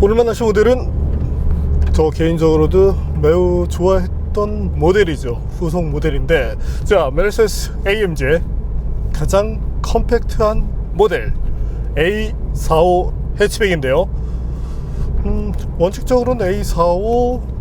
오늘 만나실 모델은 저 개인적으로도 매우 좋아했던 모델이죠. 후속 모델인데, 자, 메르세데스 AMG의 가장 컴팩트한 모델 A45 해치백인데요. 원칙적으로는 A45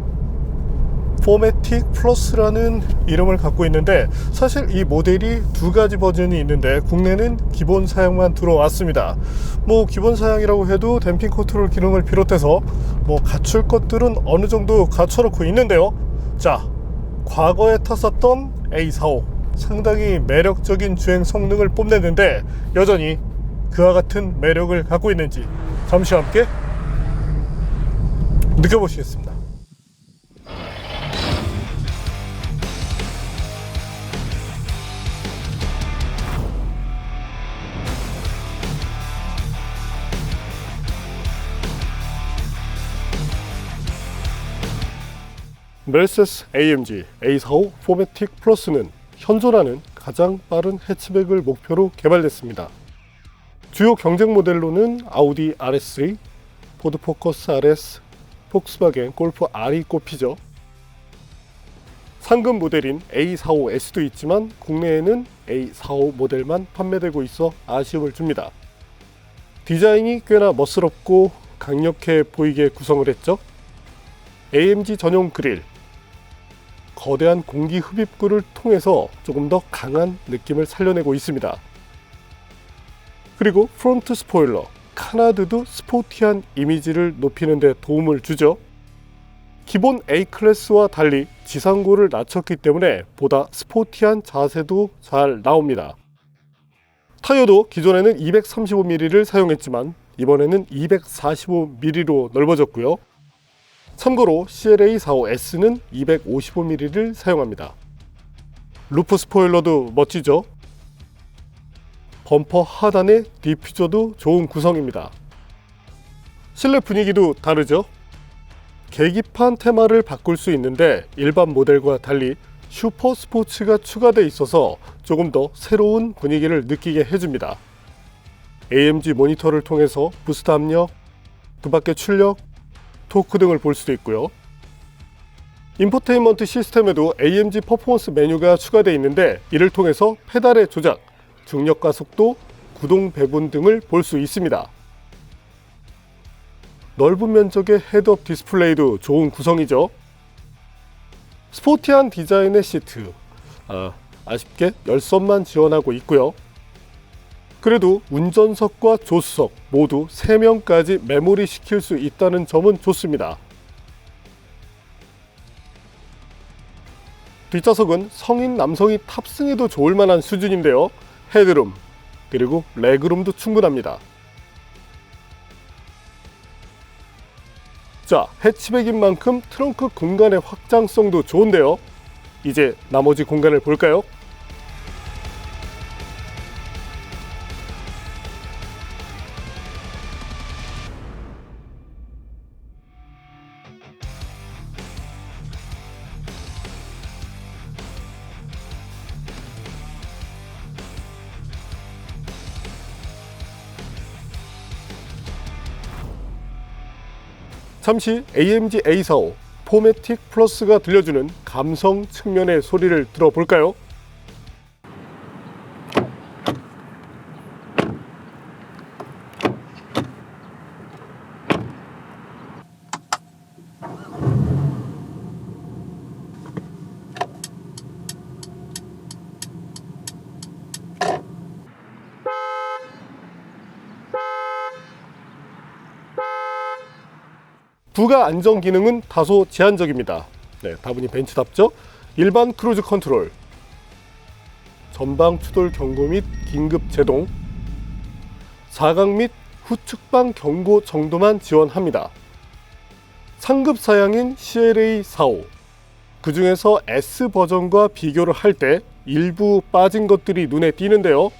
포매틱 플러스라는 이름을 갖고 있는데, 사실 이 모델이 두 가지 버전이 있는데 국내는 기본 사양만 들어왔습니다. 뭐 기본 사양이라고 해도 댐핑 컨트롤 기능을 비롯해서 뭐 갖출 것들은 어느 정도 갖춰놓고 있는데요. 자, 과거에 탔었던 A45 상당히 매력적인 주행 성능을 뽐내는데 여전히 그와 같은 매력을 갖고 있는지 잠시 함께 느껴보시겠습니다. 메르세데스 AMG A45 포매틱 플러스는 현존하는 가장 빠른 해치백을 목표로 개발됐습니다. 주요 경쟁 모델로는 아우디 RS3, 포드 포커스 RS, 폭스바겐 골프 R이 꼽히죠. 상급 모델인 A45S도 있지만 국내에는 A45 모델만 판매되고 있어 아쉬움을 줍니다. 디자인이 꽤나 멋스럽고 강력해 보이게 구성을 했죠. AMG 전용 그릴, 거대한 공기 흡입구를 통해서 조금 더 강한 느낌을 살려내고 있습니다. 그리고 프론트 스포일러, 카나드도 스포티한 이미지를 높이는 데 도움을 주죠. 기본 A클래스와 달리 지상고를 낮췄기 때문에 보다 스포티한 자세도 잘 나옵니다. 타이어도 기존에는 235mm를 사용했지만 이번에는 245mm로 넓어졌고요. 참고로 CLA45S는 255mm를 사용합니다. 루프 스포일러도 멋지죠? 범퍼 하단의 디퓨저도 좋은 구성입니다. 실내 분위기도 다르죠? 계기판 테마를 바꿀 수 있는데 일반 모델과 달리 슈퍼 스포츠가 추가되어 있어서 조금 더 새로운 분위기를 느끼게 해줍니다. AMG 모니터를 통해서 부스트 압력, 두 바퀴 출력, 토크 등을 볼 수도 있고요. 인포테인먼트 시스템에도 AMG 퍼포먼스 메뉴가 추가되어 있는데 이를 통해서 페달의 조작, 중력과 속도, 구동 배분 등을 볼 수 있습니다. 넓은 면적의 헤드업 디스플레이도 좋은 구성이죠. 스포티한 디자인의 시트, 아쉽게 열선만 지원하고 있고요. 그래도 운전석과 조수석 모두 3명까지 메모리 시킬 수 있다는 점은 좋습니다. 뒷좌석은 성인 남성이 탑승해도 좋을 만한 수준인데요. 헤드룸 그리고 레그룸도 충분합니다. 자, 해치백인 만큼 트렁크 공간의 확장성도 좋은데요. 이제 나머지 공간을 볼까요? 잠시 AMG A45 포매틱 플러스가 들려주는 감성 측면의 소리를 들어볼까요? 부가 안정 기능은 다소 제한적입니다. 네, 다분히 벤츠답죠? 일반 크루즈 컨트롤, 전방 추돌 경고 및 긴급 제동, 사각 및 후측방 경고 정도만 지원합니다. 상급 사양인 CLA45, 그 중에서 S 버전과 비교를 할 때 일부 빠진 것들이 눈에 띄는데요.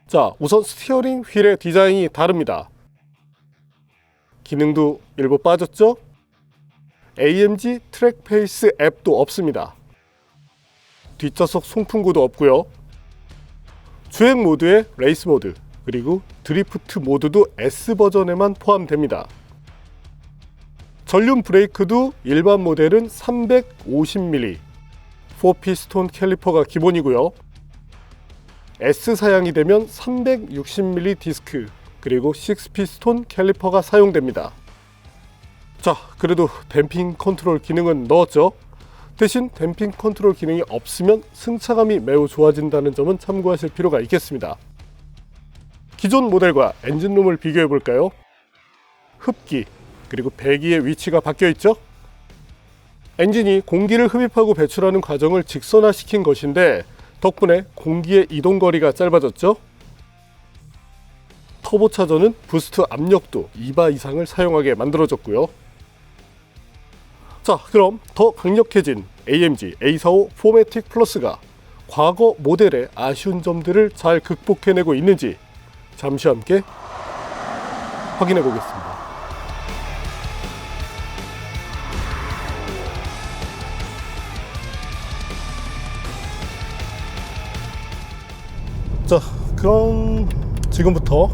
자, 우선 스티어링 휠의 디자인이 다릅니다. 기능도 일부 빠졌죠? AMG 트랙 페이스 앱도 없습니다. 뒷좌석 송풍구도 없고요. 주행 모드에 레이스 모드, 그리고 드리프트 모드도 S 버전에만 포함됩니다. 전륜 브레이크도 일반 모델은 350mm 4피스톤 캘리퍼가 기본이고요. S 사양이 되면 360mm 디스크 그리고 6피스톤 캘리퍼가 사용됩니다. 자, 그래도 댐핑 컨트롤 기능은 넣었죠. 대신 댐핑 컨트롤 기능이 없으면 승차감이 매우 좋아진다는 점은 참고하실 필요가 있겠습니다. 기존 모델과 엔진룸을 비교해 볼까요? 흡기 그리고 배기의 위치가 바뀌어 있죠. 엔진이 공기를 흡입하고 배출하는 과정을 직선화시킨 것인데 덕분에 공기의 이동 거리가 짧아졌죠. 터보차저는 부스트 압력도 2바 이상을 사용하게 만들어졌고요. 자, 그럼 더 강력해진 AMG A45 4매틱 플러스가 과거 모델의 아쉬운 점들을 잘 극복해내고 있는지 잠시 함께 확인해 보겠습니다. 자, 그럼 지금부터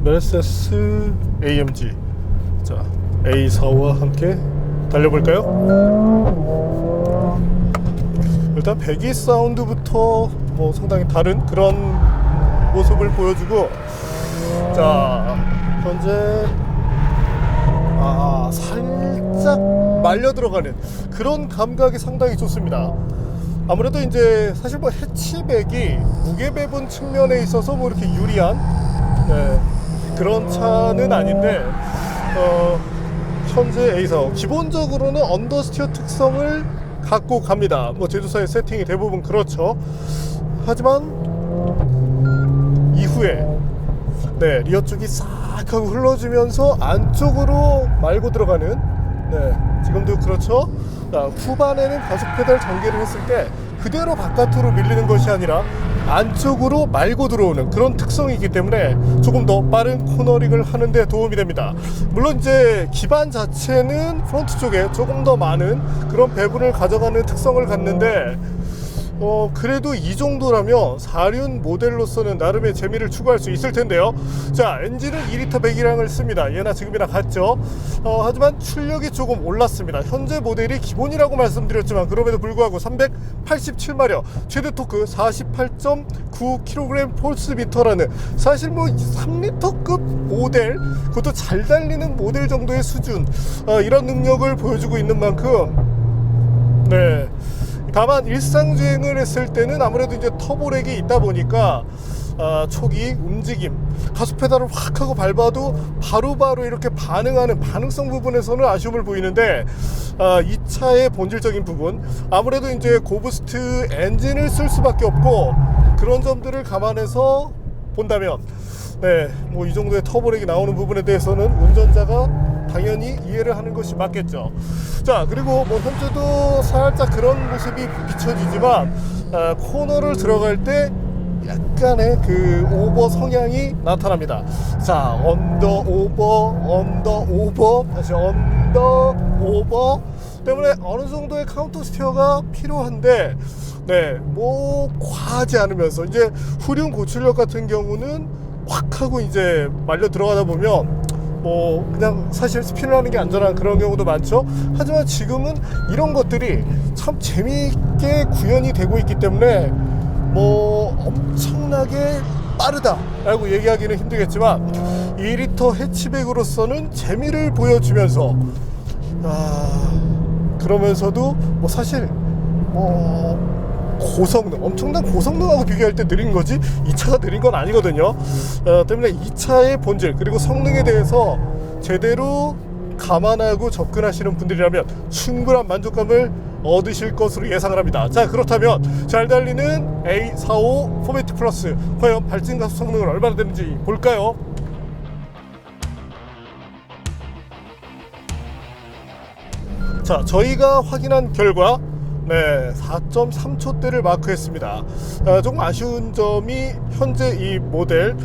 메르세데스 AMG 자, A45와 함께 달려볼까요? 일단 배기 사운드부터 뭐 상당히 다른 그런 모습을 보여주고, 자, 현재 살짝 말려 들어가는 그런 감각이 상당히 좋습니다. 아무래도 이제 사실 뭐 해치백이 무게 배분 측면에 있어서 뭐 이렇게 유리한 그런 차는 아닌데, 현재 A45 기본적으로는 언더스티어 특성을 갖고 갑니다. 뭐 제조사의 세팅이 대부분 그렇죠. 하지만 이후에 리어 쪽이 싹 하고 흘러주면서 안쪽으로 말고 들어가는, 지금도 그렇죠. 후반에는 가속 페달 전개를 했을 때 그대로 바깥으로 밀리는 것이 아니라 안쪽으로 말고 들어오는 그런 특성이 있기 때문에 조금 더 빠른 코너링을 하는 데 도움이 됩니다. 물론 이제 기반 자체는 프론트 쪽에 조금 더 많은 그런 배분을 가져가는 특성을 갖는데, 그래도 이 정도라면 4륜 모델로서는 나름의 재미를 추구할 수 있을 텐데요. 자, 엔진은 2리터 배기량을 씁니다. 예나 지금이나 같죠. 하지만 출력이 조금 올랐습니다. 현재 모델이 기본이라고 말씀드렸지만 그럼에도 불구하고 387마력, 최대 토크 48.9kgm/L라는 사실 뭐 3리터급 모델, 그것도 잘 달리는 모델 정도의 수준, 이런 능력을 보여주고 있는 만큼, 다만 일상주행을 했을 때는 아무래도 이제 터보렉이 있다 보니까 초기 움직임, 가속 페달을 확 하고 밟아도 바로바로 이렇게 반응하는 반응성 부분에서는 아쉬움을 보이는데, 이 차의 본질적인 부분, 아무래도 이제 고부스트 엔진을 쓸 수밖에 없고, 그런 점들을 감안해서 본다면 뭐 이 정도의 터보렉이 나오는 부분에 대해서는 운전자가 당연히 이해를 하는 것이 맞겠죠. 자, 그리고 뭐 현재도 살짝 그런 모습이 비춰지지만, 코너를 들어갈 때 약간의 그 오버 성향이 나타납니다. 자, 언더 오버, 다시 언더 오버 때문에 어느 정도의 카운터 스티어가 필요한데, 뭐 과하지 않으면서, 이제 후륜 고출력 같은 경우는 확 하고 이제 말려 들어가다 보면 뭐 그냥 사실 스피를 하는 게 안전한 그런 경우도 많죠. 하지만 지금은 이런 것들이 참 재미있게 구현이 되고 있기 때문에 뭐 엄청나게 빠르다라고 얘기하기는 힘들겠지만 2리터 해치백으로서는 재미를 보여주면서, 그러면서도 뭐 사실 뭐 고성능, 엄청난 고성능하고 비교할 때 느린 거지 이 차가 느린 건 아니거든요. 때문에 이 차의 본질 그리고 성능에 대해서 제대로 감안하고 접근하시는 분들이라면 충분한 만족감을 얻으실 것으로 예상을 합니다. 자, 그렇다면 잘 달리는 A45 4매틱 플러스 과연 발진 가속 성능은 얼마나 되는지 볼까요? 자, 저희가 확인한 결과 4.3초대를 마크했습니다. 조금 아쉬운 점이 현재 이 모델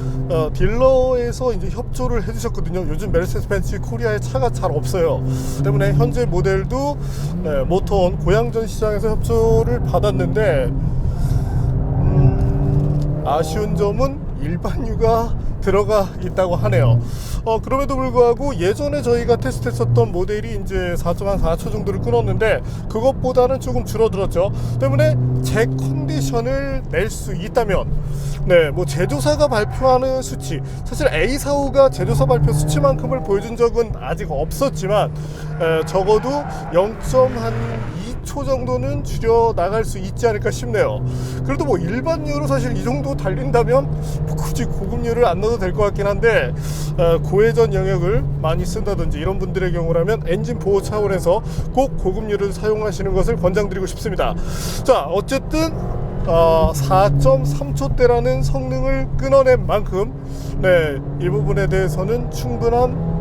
딜러에서 이제 협조를 해주셨거든요. 요즘 메르세데스 벤츠 코리아에 차가 잘 없어요. 때문에 현재 모델도 모터온 고양전 시장에서 협조를 받았는데, 아쉬운 점은 일반유가 들어가 있다고 하네요. 그럼에도 불구하고 예전에 저희가 테스트했었던 모델이 이제 4.4초 정도를 끊었는데 그것보다는 조금 줄어들었죠. 때문에 제 컨디션을 낼 수 있다면, 네, 뭐 제조사가 발표하는 수치, 사실 A45가 제조사 발표 수치만큼을 보여준 적은 아직 없었지만 적어도 0.2초 정도는 줄여 나갈 수 있지 않을까 싶네요. 그래도 뭐 일반유로 사실 이 정도 달린다면 뭐 굳이 고급유를 안 넣어도 될 것 같긴 한데 고회전 영역을 많이 쓴다든지 이런 분들의 경우라면 엔진 보호 차원에서 꼭 고급유를 사용하시는 것을 권장드리고 싶습니다. 자, 어쨌든 4.3초대라는 성능을 끊어낸 만큼, 네, 이 부분에 대해서는 충분한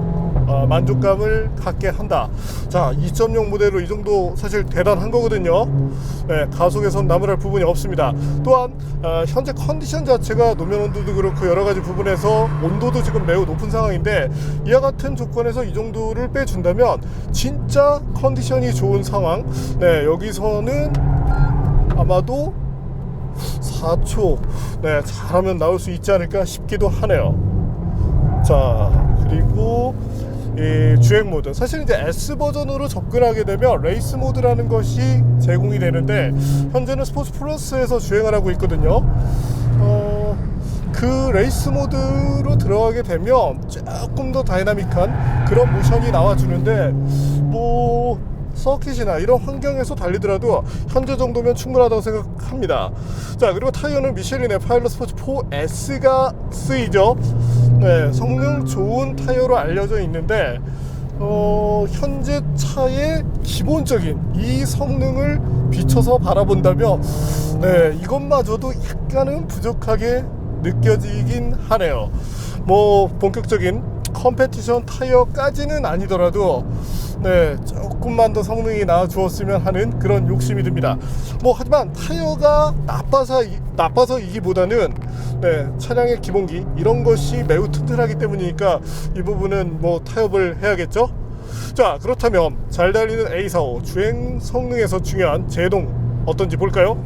만족감을 갖게 한다. 자, 2.0 모델로 이 정도 사실 대단한 거거든요. 네, 가속에선 나무랄 부분이 없습니다. 또한 현재 컨디션 자체가 노면 온도도 그렇고 여러 가지 부분에서 온도도 지금 매우 높은 상황인데, 이와 같은 조건에서 이 정도를 빼준다면 진짜 컨디션이 좋은 상황, 네, 여기서는 아마도 4초, 네, 잘하면 나올 수 있지 않을까 싶기도 하네요. 자, 그리고 이 주행 모드, 사실 이제 S 버전으로 접근하게 되면 레이스 모드라는 것이 제공이 되는데 현재는 스포츠 플러스에서 주행을 하고 있거든요. 그 레이스 모드로 들어가게 되면 조금 더 다이나믹한 그런 모션이 나와주는데, 뭐 서킷이나 이런 환경에서 달리더라도 현재 정도면 충분하다고 생각합니다. 자, 그리고 타이어는 미쉐린의 파일럿 스포츠 4S가 쓰이죠. 네, 성능 좋은 타이어로 알려져 있는데 현재 차의 기본적인 이 성능을 비춰서 바라본다면, 네, 이것마저도 약간은 부족하게 느껴지긴 하네요. 뭐 본격적인 컴페티션 타이어까지는 아니더라도, 네, 조금만 더 성능이 나아주었으면 하는 그런 욕심이 듭니다. 뭐 하지만 타이어가 나빠서이기보다는, 네, 차량의 기본기 이런 것이 매우 튼튼하기 때문이니까 이 부분은 뭐 타협을 해야겠죠. 자, 그렇다면 잘 달리는 A45 주행 성능에서 중요한 제동 어떤지 볼까요?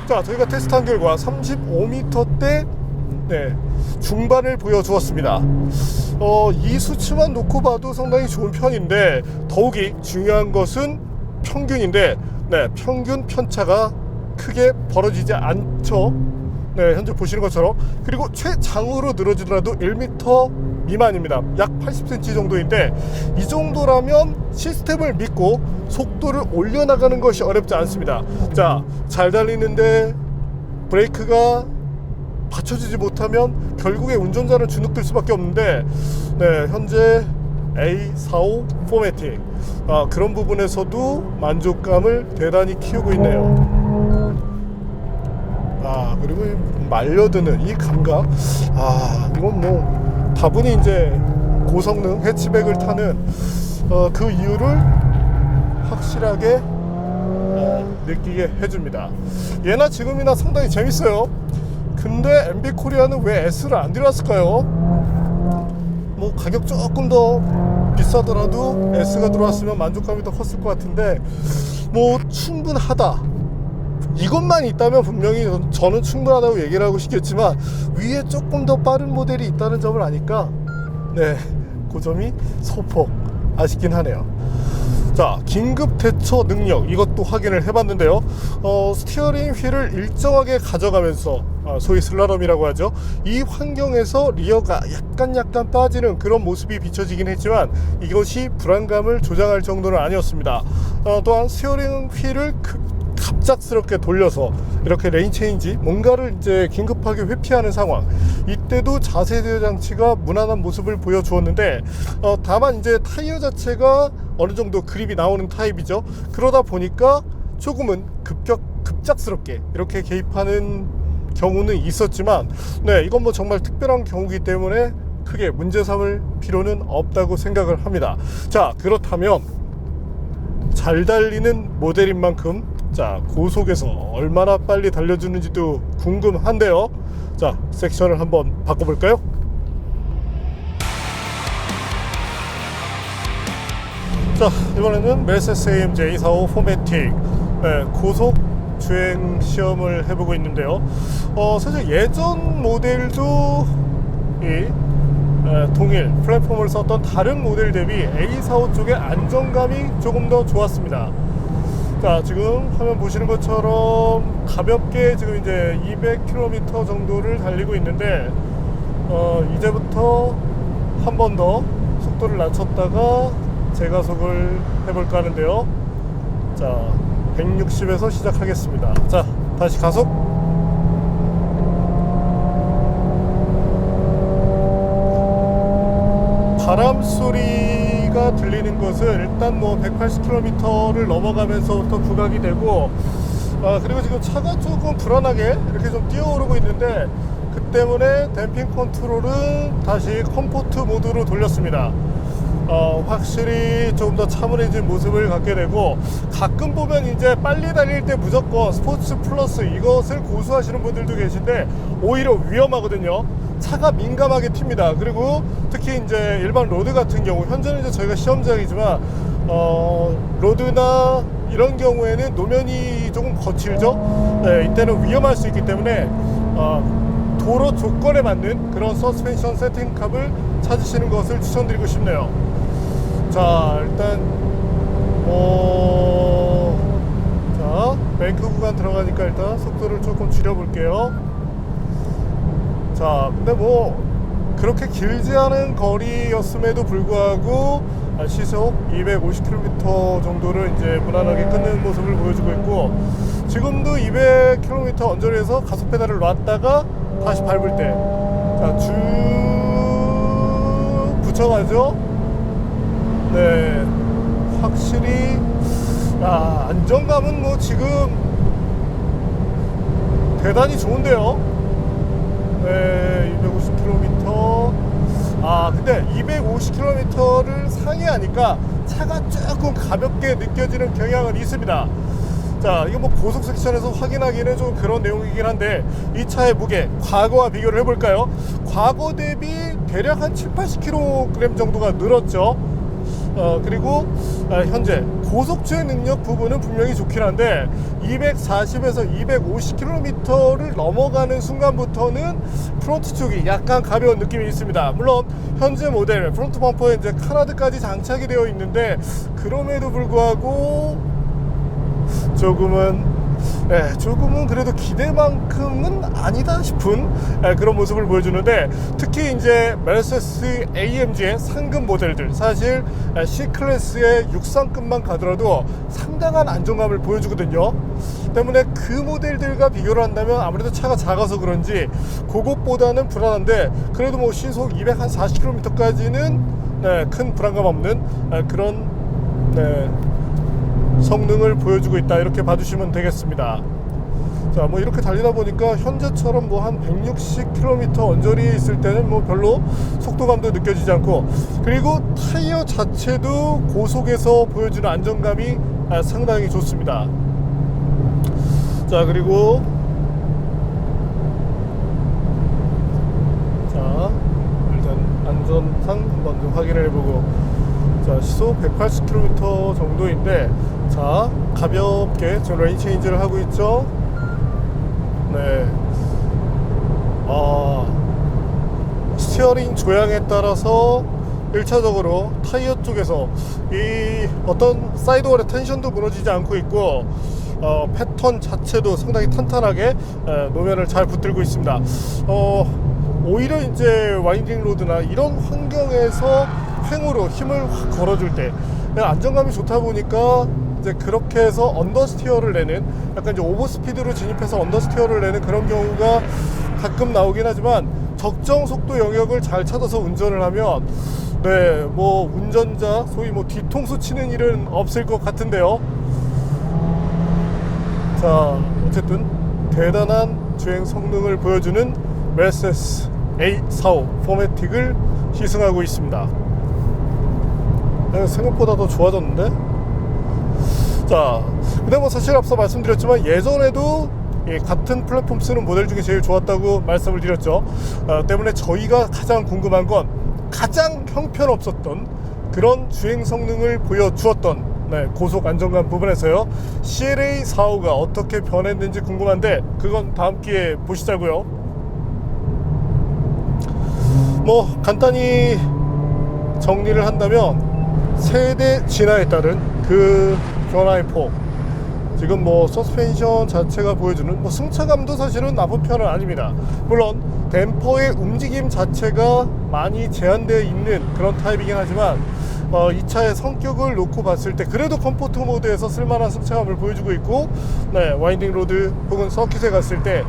자, 저희가 테스트한 결과 35m대, 네, 중반을 보여주었습니다. 이 수치만 놓고 봐도 상당히 좋은 편인데, 더욱이 중요한 것은 평균인데, 네, 평균 편차가 크게 벌어지지 않죠. 네, 현재 보시는 것처럼. 그리고 최장으로 늘어지더라도 1m 미만입니다. 약 80cm 정도인데, 이 정도라면 시스템을 믿고 속도를 올려나가는 것이 어렵지 않습니다. 자, 잘 달리는데 브레이크가 받쳐주지 못하면 결국에 운전자는 주눅들 수밖에 없는데, 네, 현재 A45 포매틱, 그런 부분에서도 만족감을 대단히 키우고 있네요. 그리고 말려드는 이 감각, 이건 뭐 다분히 이제 고성능 해치백을 타는 그 이유를 확실하게 느끼게 해줍니다. 예나 지금이나 상당히 재밌어요. 근데 MB코리아는 왜 S를 안 들어왔을까요? 뭐 가격 조금 더 비싸더라도 S가 들어왔으면 만족감이 더 컸을 것 같은데, 뭐 충분하다, 이것만 있다면 분명히 저는 충분하다고 얘기를 하고 싶겠지만, 위에 조금 더 빠른 모델이 있다는 점을 아니까, 네, 그 점이 소폭 아쉽긴 하네요. 자, 긴급 대처 능력, 이것도 확인을 해봤는데요. 스티어링 휠을 일정하게 가져가면서, 소위 슬라럼이라고 하죠, 이 환경에서 리어가 약간 빠지는 그런 모습이 비춰지긴 했지만 이것이 불안감을 조장할 정도는 아니었습니다. 또한 스티어링 휠을 갑작스럽게 돌려서 이렇게 레인 체인지, 뭔가를 이제 긴급하게 회피하는 상황, 이때도 자세 제어 장치가 무난한 모습을 보여주었는데, 다만 이제 타이어 자체가 어느 정도 그립이 나오는 타입이죠. 그러다 보니까 조금은 급작스럽게 이렇게 개입하는 경우는 있었지만, 네, 이건 뭐 정말 특별한 경우이기 때문에 크게 문제 삼을 필요는 없다고 생각을 합니다. 자, 그렇다면 잘 달리는 모델인 만큼, 자, 고속에서 얼마나 빨리 달려주는지도 궁금한데요. 자, 섹션을 한번 바꿔볼까요? 자, 이번에는 메르세데스 AMG A45 포매틱, 네, 고속 주행 시험을 해보고 있는데요. 사실 예전 모델도 이 동일 플랫폼을 썼던 다른 모델 대비 A45 쪽의 안정감이 조금 더 좋았습니다. 자, 지금 화면 보시는 것처럼 가볍게 지금 이제 200km 정도를 달리고 있는데 이제부터 한 번 더 속도를 낮췄다가 재가속을 해볼까 하는데요. 자, 160에서 시작하겠습니다. 자, 다시 가속. 바람 소리가 들리는 것은 일단 뭐 180km를 넘어가면서부터 부각이 되고, 그리고 지금 차가 조금 불안하게 이렇게 좀 뛰어오르고 있는데, 그 때문에 댐핑 컨트롤은 다시 컴포트 모드로 돌렸습니다. 확실히 조금 더 차분해진 모습을 갖게 되고, 가끔 보면 이제 빨리 달릴 때 무조건 스포츠 플러스 이것을 고수하시는 분들도 계신데 오히려 위험하거든요. 차가 민감하게 튑니다. 그리고 특히 이제 일반 로드 같은 경우, 현재는 이제 저희가 시험장이지만 로드나 이런 경우에는 노면이 조금 거칠죠. 네, 이때는 위험할 수 있기 때문에 도로 조건에 맞는 그런 서스펜션 세팅값을 찾으시는 것을 추천드리고 싶네요. 자, 일단 자, 뱅크 구간 들어가니까 일단 속도를 조금 줄여볼게요. 자, 근데 뭐 그렇게 길지 않은 거리였음에도 불구하고 시속 250km 정도를 이제 무난하게 끊는 모습을 보여주고 있고, 지금도 200km 언저리에서 가속 페달을 놨다가 다시 밟을 때, 자, 쭉 붙여가죠. 네, 확실히 안정감은 뭐 지금 대단히 좋은데요. 네, 250km. 근데 250km를 상회하니까 차가 조금 가볍게 느껴지는 경향은 있습니다. 자, 이거 뭐 고속 섹션에서 확인하기는 좀 그런 내용이긴 한데, 이 차의 무게 과거와 비교를 해볼까요? 과거 대비 대략 한 7-80kg 정도가 늘었죠. 그리고 현재 고속 주행 능력 부분은 분명히 좋긴 한데 240에서 250km를 넘어가는 순간부터는 프론트 쪽이 약간 가벼운 느낌이 있습니다. 물론 현재 모델 프론트 범퍼에 이제 카나드까지 장착이 되어 있는데, 그럼에도 불구하고 조금은 그래도 기대만큼은 아니다 싶은 그런 모습을 보여주는데, 특히 이제 메르세데스 AMG의 상급 모델들, 사실 C클래스의 6상급만 가더라도 상당한 안정감을 보여주거든요. 때문에 그 모델들과 비교를 한다면 아무래도 차가 작아서 그런지 그것보다는 불안한데, 그래도 뭐 시속 240km까지는 큰 불안감 없는 그런 성능을 보여주고 있다, 이렇게 봐주시면 되겠습니다. 자, 뭐 이렇게 달리다 보니까 현재처럼 뭐 한 160km 언저리에 있을 때는 뭐 별로 속도감도 느껴지지 않고, 그리고 타이어 자체도 고속에서 보여주는 안정감이 상당히 좋습니다. 자, 그리고 자, 일단 안전상 한번 좀 확인을 해보고, 자, 시속 180km 정도인데, 자, 가볍게 지금 레인 체인지를 하고 있죠. 네. 스티어링 조향에 따라서 1차적으로 타이어 쪽에서 이 어떤 사이드월의 텐션도 무너지지 않고 있고, 패턴 자체도 상당히 탄탄하게 노면을 잘 붙들고 있습니다. 오히려 이제 와인딩 로드나 이런 환경에서 횡으로 힘을 확 걸어줄 때 안정감이 좋다 보니까 이제 그렇게 해서 언더스티어를 내는, 약간 이제 오버스피드로 진입해서 언더스티어를 내는 그런 경우가 가끔 나오긴 하지만, 적정 속도 영역을 잘 찾아서 운전을 하면 뭐 운전자 소위 뭐 뒤통수 치는 일은 없을 것 같은데요. 자, 어쨌든 대단한 주행 성능을 보여주는 메르세데스 A45 포매틱을 시승하고 있습니다. 생각보다 더 좋아졌는데. 자, 근데 뭐 사실 앞서 말씀드렸지만 예전에도 같은 플랫폼 쓰는 모델 중에 제일 좋았다고 말씀을 드렸죠. 때문에 저희가 가장 궁금한 건 가장 형편없었던 그런 주행 성능을 보여주었던 네, 고속 안정감 부분에서요. CLA45가 어떻게 변했는지 궁금한데 그건 다음 기회에 보시자고요. 뭐 간단히 정리를 한다면 세대 진화에 따른 그 변화의 폭, 지금 뭐 서스펜션 자체가 보여주는 뭐 승차감도 사실은 나쁜 편은 아닙니다. 물론 댐퍼의 움직임 자체가 많이 제한되어 있는 그런 타입이긴 하지만 이 차의 성격을 놓고 봤을 때 그래도 컴포트 모드에서 쓸만한 승차감을 보여주고 있고, 네, 와인딩 로드 혹은 서킷에 갔을 때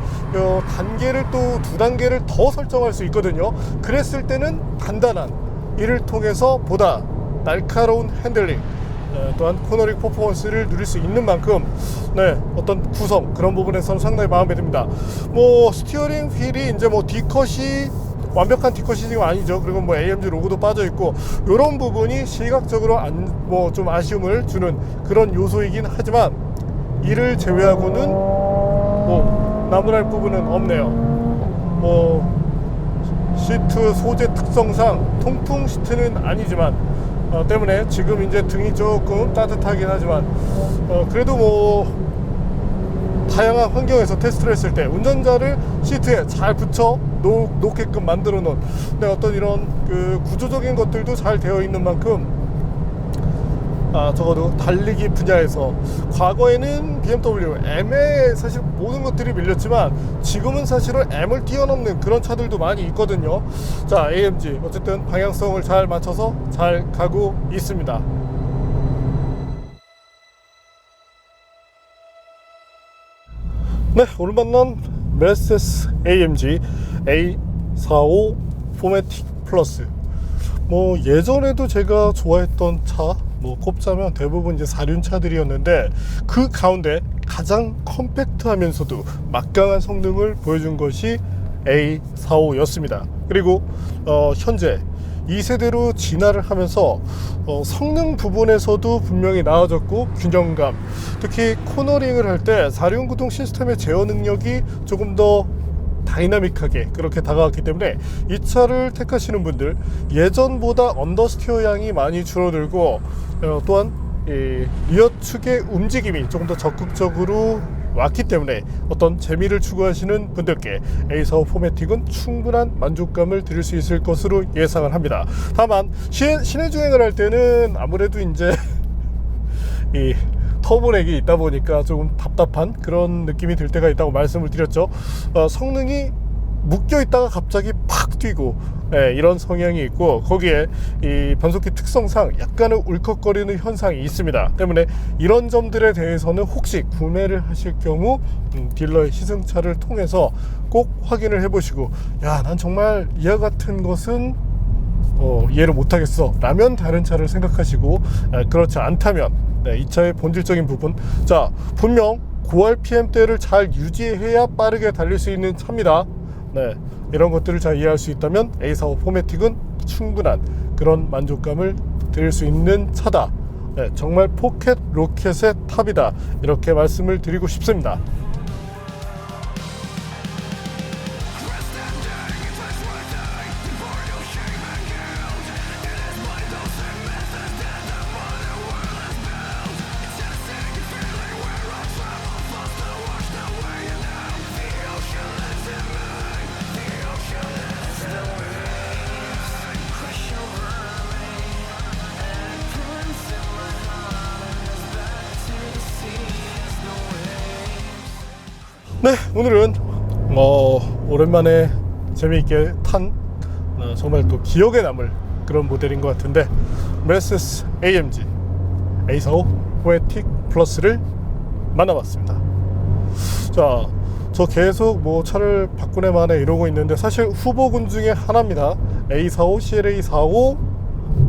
단계를 또 2단계를 더 설정할 수 있거든요. 그랬을 때는 단단한, 이를 통해서 보다 날카로운 핸들링, 또한 코너링 퍼포먼스를 누릴 수 있는 만큼, 네, 어떤 구성 그런 부분에서는 상당히 마음에 듭니다. 뭐 스티어링 휠이 이제 뭐 D컷이 완벽한 D컷이 지금 아니죠. 그리고 뭐 AMG 로고도 빠져 있고 이런 부분이 시각적으로 뭐 좀 아쉬움을 주는 그런 요소이긴 하지만 이를 제외하고는 뭐 나무랄 부분은 없네요. 뭐 시트 소재 특성상 통풍 시트는 아니지만 때문에 지금 이제 등이 조금 따뜻하긴 하지만 그래도 뭐 다양한 환경에서 테스트를 했을 때 운전자를 시트에 잘 붙여 놓게끔 만들어 놓은 어떤 이런 그 구조적인 것들도 잘 되어 있는 만큼 적어도 달리기 분야에서 과거에는 BMW M에 사실 모든 것들이 밀렸지만 지금은 사실은 M을 뛰어넘는 그런 차들도 많이 있거든요. 자, AMG 어쨌든 방향성을 잘 맞춰서 잘 가고 있습니다. 네, 오늘 만난 메르세데스 AMG A45 포매틱 플러스, 뭐 예전에도 제가 좋아했던 차 뭐 꼽자면 대부분 이제 4륜 차들이었는데 그 가운데 가장 컴팩트하면서도 막강한 성능을 보여준 것이 A45였습니다. 그리고 현재 2세대로 진화를 하면서 성능 부분에서도 분명히 나아졌고 균형감, 특히 코너링을 할 때 4륜 구동 시스템의 제어 능력이 조금 더 다이나믹하게 그렇게 다가왔기 때문에 이 차를 택하시는 분들 예전보다 언더스티어 양이 많이 줄어들고 또한 리어 축의 움직임이 조금 더 적극적으로 왔기 때문에 어떤 재미를 추구하시는 분들께 A45 포매틱은 충분한 만족감을 드릴 수 있을 것으로 예상을 합니다. 다만 시내 주행을 할 때는 아무래도 이제 이 터보렉이 있다 보니까 조금 답답한 그런 느낌이 들 때가 있다고 말씀을 드렸죠. 성능이 묶여 있다가 갑자기 팍 뛰고 이런 성향이 있고 거기에 이 변속기 특성상 약간의 울컥거리는 현상이 있습니다. 때문에 이런 점들에 대해서는 혹시 구매를 하실 경우 딜러의 시승차를 통해서 꼭 확인을 해보시고, 야, 난 정말 이와 같은 것은 이해를 못하겠어 라면 다른 차를 생각하시고, 그렇지 않다면 이 차의 본질적인 부분, 자, 분명 고RPM대를 잘 유지해야 빠르게 달릴 수 있는 차입니다. 네, 이런 것들을 잘 이해할 수 있다면 A45 포매틱은 충분한 그런 만족감을 드릴 수 있는 차다. 네, 정말 포켓 로켓의 탑이다, 이렇게 말씀을 드리고 싶습니다. 네, 오늘은 오랜만에 재미있게 탄 정말 또 기억에 남을 그런 모델인 것 같은데 메르세데스 AMG A45 포매틱 플러스를 만나봤습니다. 자, 저 계속 뭐 차를 바꾸네 마네 이러고 있는데 사실 후보군 중에 하나입니다. A45, CLA45,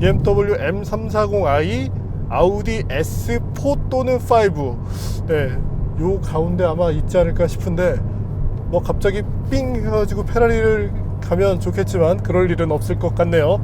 BMW M340i, 아우디 S4 또는 5. 네, 요 가운데 아마 있지 않을까 싶은데 뭐 갑자기 삥 해가지고 페라리를 가면 좋겠지만 그럴 일은 없을 것 같네요.